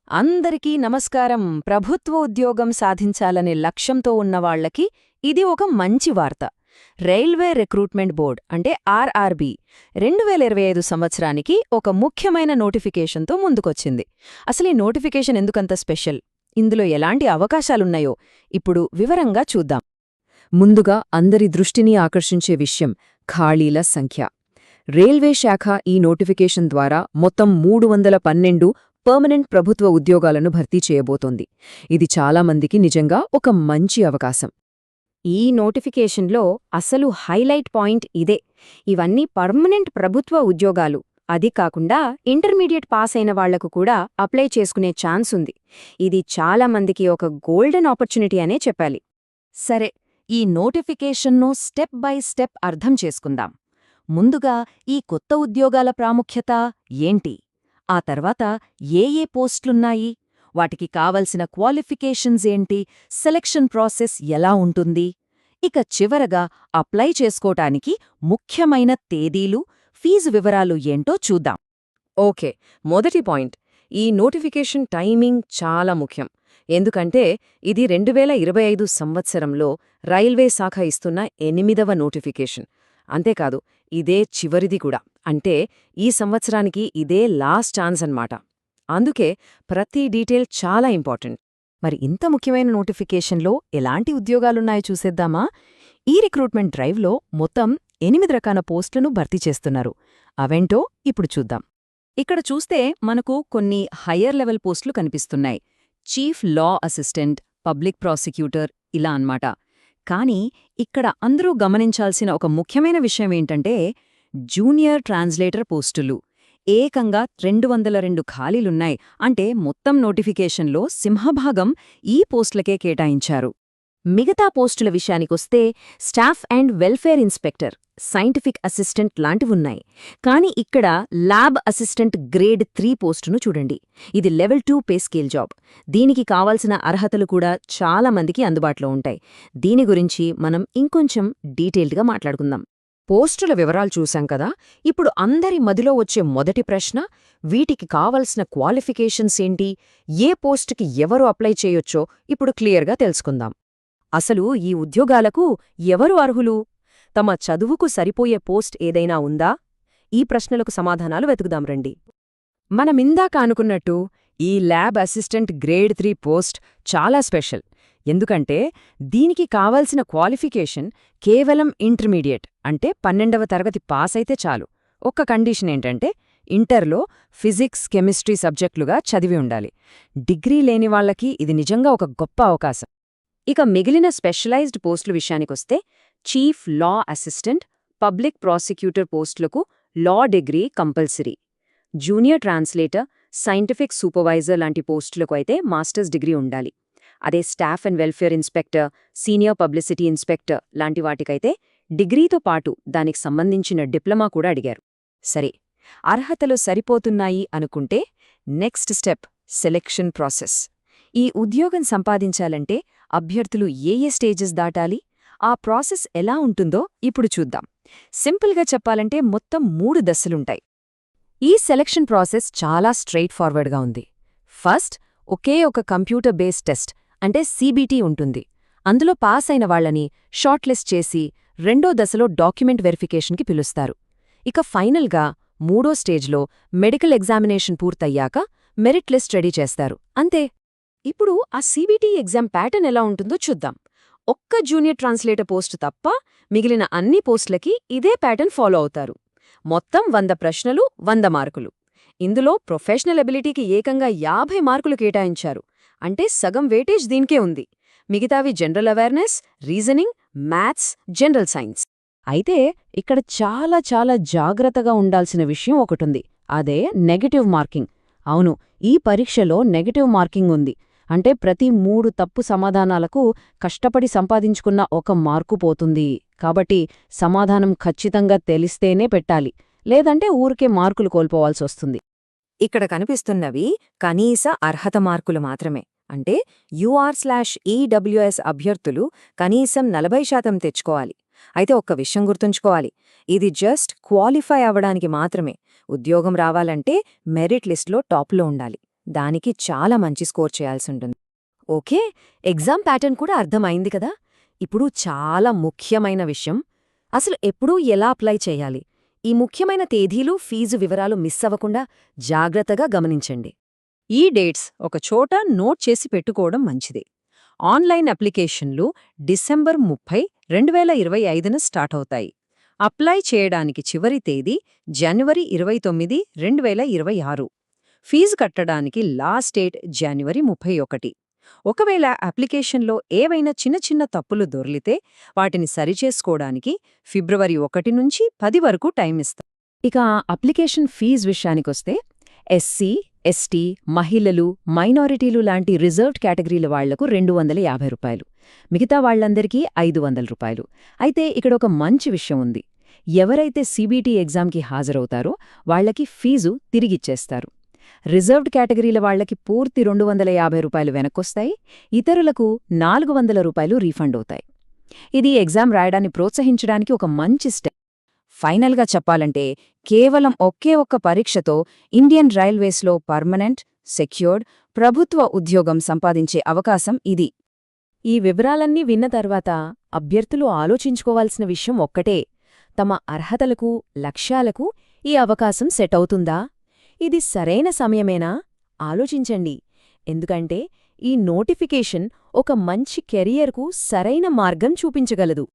అందరికీ నమస్కారం. ప్రభుత్వ ఉద్యోగం సాధించాలనే లక్ష్యంతో ఉన్నవాళ్లకి ఇది ఒక మంచి వార్త. రైల్వే రిక్రూట్మెంట్ బోర్డ్ అంటే ఆర్ఆర్బీ 2025 సంవత్సరానికి ఒక ముఖ్యమైన నోటిఫికేషన్తో ముందుకొచ్చింది. అసలు ఈ నోటిఫికేషన్ ఎందుకంత స్పెషల్, ఇందులో ఎలాంటి అవకాశాలున్నాయో ఇప్పుడు వివరంగా చూద్దాం. ముందుగా అందరి దృష్టిని ఆకర్షించే విషయం ఖాళీల సంఖ్య. రైల్వే శాఖ ఈ నోటిఫికేషన్ ద్వారా మొత్తం 312 పర్మనెంట్ ప్రభుత్వ ఉద్యోగాలను భర్తీ చేయబోతోంది. ఇది చాలామందికి నిజంగా ఒక మంచి అవకాశం. ఈ నోటిఫికేషన్లో అసలు హైలైట్ పాయింట్ ఇదే. ఇవన్నీ పర్మనెంట్ ప్రభుత్వ ఉద్యోగాలు. అది కాకుండా ఇంటర్మీడియట్ పాస్ అయిన వాళ్లకు కూడా అప్లై చేసుకునే ఛాన్స్ ఉంది. ఇది చాలామందికి ఒక గోల్డెన్ ఆపర్చునిటీ అనే చెప్పాలి. సరే, ఈ నోటిఫికేషన్ను స్టెప్ బై స్టెప్ అర్థం చేసుకుందాం. ముందుగా ఈ కొత్త ఉద్యోగాల ప్రాముఖ్యత ఏంటి, ఆ తర్వాత ఏ పోస్టులున్నాయి, వాటికి కావలసిన క్వాలిఫికేషన్స్ ఏంటి, సెలక్షన్ ప్రాసెస్ ఎలా ఉంటుంది, ఇక చివరగా అప్లై చేసుకోటానికి ముఖ్యమైన తేదీలు, ఫీజు వివరాలు ఏంటో చూద్దాం. ఓకే, మొదటి పాయింట్, ఈ నోటిఫికేషన్ టైమింగ్ చాలా ముఖ్యం. ఎందుకంటే ఇది 2025 సంవత్సరంలో రైల్వే శాఖ ఇస్తున్న 8వ నోటిఫికేషన్. అంతేకాదు, ఇదే చివరిది కూడా. అంటే ఈ సంవత్సరానికి ఇదే లాస్ట్ ఛాన్స్ అన్నమాట. అందుకే ప్రతి డీటెయిల్ చాలా ఇంపార్టెంట్. మరి ఇంత ముఖ్యమైన నోటిఫికేషన్లో ఎలాంటి ఉద్యోగాలున్నాయో చూసేద్దామా. ఈ రిక్రూట్మెంట్ డ్రైవ్లో మొత్తం 8 రకాల పోస్టులను భర్తీ చేస్తున్నారు. అవేంటో ఇప్పుడు చూద్దాం. ఇక్కడ చూస్తే మనకు కొన్ని హయ్యర్ లెవెల్ పోస్టులు కనిపిస్తున్నాయి. Chief law assistant, public prosecutor ఇలా అన్నమాట. కానీ ఇక్కడ అందరూ గమనించాల్సిన ఒక ముఖ్యమైన విషయమేంటంటే జూనియర్ ట్రాన్స్లేటర్ పోస్టులు. ఏకంగా 202 ఖాళీలున్నాయి. అంటే మొత్తం నోటిఫికేషన్లో సింహభాగం ఈ పోస్టులకే కేటాయించారు. మిగతా పోస్టుల విషయానికొస్తే staff and welfare inspector, scientific assistant లాంటివున్నాయి. కానీ ఇక్కడ ల్యాబ్ అసిస్టెంట్ గ్రేడ్ 3 పోస్టును చూడండి. ఇది లెవెల్ 2 పే స్కేల్ జాబ్. దీనికి కావాల్సిన అర్హతలు కూడా చాలా మందికి అందుబాటులో ఉంటాయి. దీని గురించి మనం ఇంకొంచెం డీటెయిల్డ్గా మాట్లాడుకుందాం. పోస్టుల వివరాలు చూశాం కదా. ఇప్పుడు అందరి మదిలో వచ్చే మొదటి ప్రశ్న, వీటికి కావలసిన క్వాలిఫికేషన్స్ ఏంటి, ఏ పోస్టుకి ఎవరు అప్లై చేయొచ్చో ఇప్పుడు క్లియర్గా తెలుసుకుందాం. అసలు ఈ ఉద్యోగాలకు ఎవరు అర్హులు, తమ చదువుకు సరిపోయే పోస్ట్ ఏదైనా ఉందా? ఈ ప్రశ్నలకు సమాధానాలు వెతుకుదాం రండి. మనమిందాక అనుకున్నట్టు ఈ ల్యాబ్ అసిస్టెంట్ గ్రేడ్ 3 పోస్ట్ చాలా స్పెషల్. ఎందుకంటే దీనికి కావలసిన క్వాలిఫికేషన్ కేవలం ఇంటర్మీడియట్ అంటే 12వ తరగతి పాస్ అయితే చాలు. ఒక్క కండిషన్ ఏంటంటే ఇంటర్లో ఫిజిక్స్, కెమిస్ట్రీ సబ్జెక్టులుగా చదివి ఉండాలి. డిగ్రీ లేని వాళ్లకి ఇది నిజంగా ఒక గొప్ప అవకాశం. ఇక మిగిలిన స్పెషలైజ్డ్ పోస్టుల విషయానికొస్తే chief law assistant, public prosecutor పోస్టులకు law degree compulsory. Junior translator, scientific supervisor లాంటి పోస్టులకు అయితే మాస్టర్స్ డిగ్రీ ఉండాలి. అదే staff and welfare inspector, senior publicity inspector లాంటి వాటికైతే డిగ్రీతో పాటు దానికి సంబంధించిన డిప్లొమా కూడా అడిగారు. సరే, అర్హతలు సరిపోతున్నాయి అనుకుంటే నెక్స్ట్ స్టెప్ సెలెక్షన్ ప్రాసెస్. ఈ ఉద్యోగం సంపాదించాలంటే అభ్యర్థులు ఏ స్టేజెస్ దాటాలి, ఆ ప్రాసెస్ ఎలా ఉంటుందో ఇప్పుడు చూద్దాం. సింపుల్గా చెప్పాలంటే మొత్తం 3 దశలుంటాయి. ఈ సెలక్షన్ ప్రాసెస్ చాలా స్ట్రెయిట్ ఫార్వర్డ్గా ఉంది. ఫస్ట్, ఒకే ఒక కంప్యూటర్ బేస్డ్ టెస్ట్ అంటే సీబీటీ ఉంటుంది. అందులో పాస్ అయిన వాళ్లని షార్ట్ లిస్ట్ చేసి రెండో దశలో డాక్యుమెంట్ వెరిఫికేషన్కి పిలుస్తారు. ఇక ఫైనల్గా 3వ స్టేజ్లో మెడికల్ ఎగ్జామినేషన్ పూర్తయ్యాక మెరిట్ లిస్ట్ రెడీ చేస్తారు. అంతే. ఇప్పుడు ఆ సీబీటీ ఎగ్జామ్ ప్యాటర్న్ ఎలా ఉంటుందో చూద్దాం. ఒక్క జూనియర్ ట్రాన్స్లేటర్ పోస్టు తప్ప మిగిలిన అన్ని పోస్టులకి ఇదే ప్యాటర్న్ ఫాలో అవుతారు. మొత్తం 100 ప్రశ్నలు, 100 మార్కులు. ఇందులో ప్రొఫెషనల్ ఎబిలిటీకి ఏకంగా 50 మార్కులు కేటాయించారు. అంటే సగం వెయిటేజ్ దీనికే ఉంది. మిగతావి general awareness, reasoning, maths, general science. అయితే ఇక్కడ చాలా చాలా జాగ్రత్తగా ఉండాల్సిన విషయం ఒకటుంది. అదే నెగటివ్ మార్కింగ్. అవును, ఈ పరీక్షలో నెగటివ్ మార్కింగ్ ఉంది. అంటే ప్రతి 3 తప్పు సమాధానాలకు కష్టపడి సంపాదించుకున్న 1 మార్కు పోతుంది. కాబట్టి సమాధానం ఖచ్చితంగా తెలిస్తేనే పెట్టాలి, లేదంటే ఊరికే మార్కులు కోల్పోవాల్సొస్తుంది. ఇక్కడ కనిపిస్తున్నవి కనీస అర్హత మార్కులు మాత్రమే. అంటే UR/EWS అభ్యర్థులు కనీసం 40% తెచ్చుకోవాలి. అయితే ఒక్క విషయం గుర్తుంచుకోవాలి, ఇది జస్ట్ క్వాలిఫై అవ్వడానికి మాత్రమే. ఉద్యోగం రావాలంటే మెరిట్ లిస్ట్లో టాప్లో ఉండాలి. దానికి చాలా మంచి స్కోర్ చేయాల్సుంటుంది. ఓకే, ఎగ్జామ్ ప్యాటర్న్ కూడా అర్థమైంది కదా. ఇప్పుడు చాలా ముఖ్యమైన విషయం, అసలు ఎప్పుడూ ఎలా అప్లై చేయాలి. ఈ ముఖ్యమైన తేదీలు, ఫీజు వివరాలు మిస్ అవ్వకుండా జాగ్రత్తగా గమనించండి. ఈ డేట్స్ ఒక చోట నోట్ చేసి పెట్టుకోవడం మంచిది. ఆన్లైన్ అప్లికేషన్లు డిసెంబర్ 30, 2025న స్టార్ట్ అవుతాయి. అప్లై చేయడానికి చివరి తేదీ జనవరి 29, 2026. ఫీజు కట్టడానికి లాస్ట్ డేట్ జనవరి 31. ఒకవేళ అప్లికేషన్లో ఏవైనా చిన్న చిన్న తప్పులు దొర్లితే వాటిని సరిచేసుకోవడానికి ఫిబ్రవరి 1 నుంచి 10 వరకు టైం ఇస్తాం. ఇక అప్లికేషన్ ఫీజు విషయానికొస్తే ఎస్సీ, ఎస్టీ, మహిళలు, మైనారిటీలు లాంటి రిజర్వ్డ్ కేటగిరీల వాళ్లకు ₹250. మిగతా వాళ్లందరికీ ₹500. అయితే ఇక్కడ ఒక మంచి విషయం ఉంది. ఎవరైతే సీబీటీ ఎగ్జామ్కి హాజరవుతారో వాళ్లకి ఫీజు తిరిగిచ్చేస్తారు. రిజర్వ్డ్ కేటగిరీల వాళ్లకి పూర్తి ₹250 వెనక్కొస్తాయి, ఇతరులకు ₹400 రీఫండ్ అవుతాయి. ఇది ఎగ్జామ్ రాయడాన్ని ప్రోత్సహించడానికి ఒక మంచి స్టెప్. ఫైనల్గా చెప్పాలంటే కేవలం ఒకే ఒక్క పరీక్షతో ఇండియన్ రైల్వేస్లో పర్మనెంట్, సెక్యూర్డ్, ప్రభుత్వ ఉద్యోగం సంపాదించే అవకాశం ఇది. ఈ వివరాలన్నీ విన్న తర్వాత అభ్యర్థులు ఆలోచించుకోవాల్సిన విషయం ఒక్కటే: తమ అర్హతలకు, లక్ష్యాలకు ఈ అవకాశం సెట్ అవుతుందా? ఇది సరైన సమయమేనా? ఆలోచించండి. ఎందుకంటే ఈ నోటిఫికేషన్ ఒక మంచి కెరియర్కు సరైన మార్గం చూపించగలదు.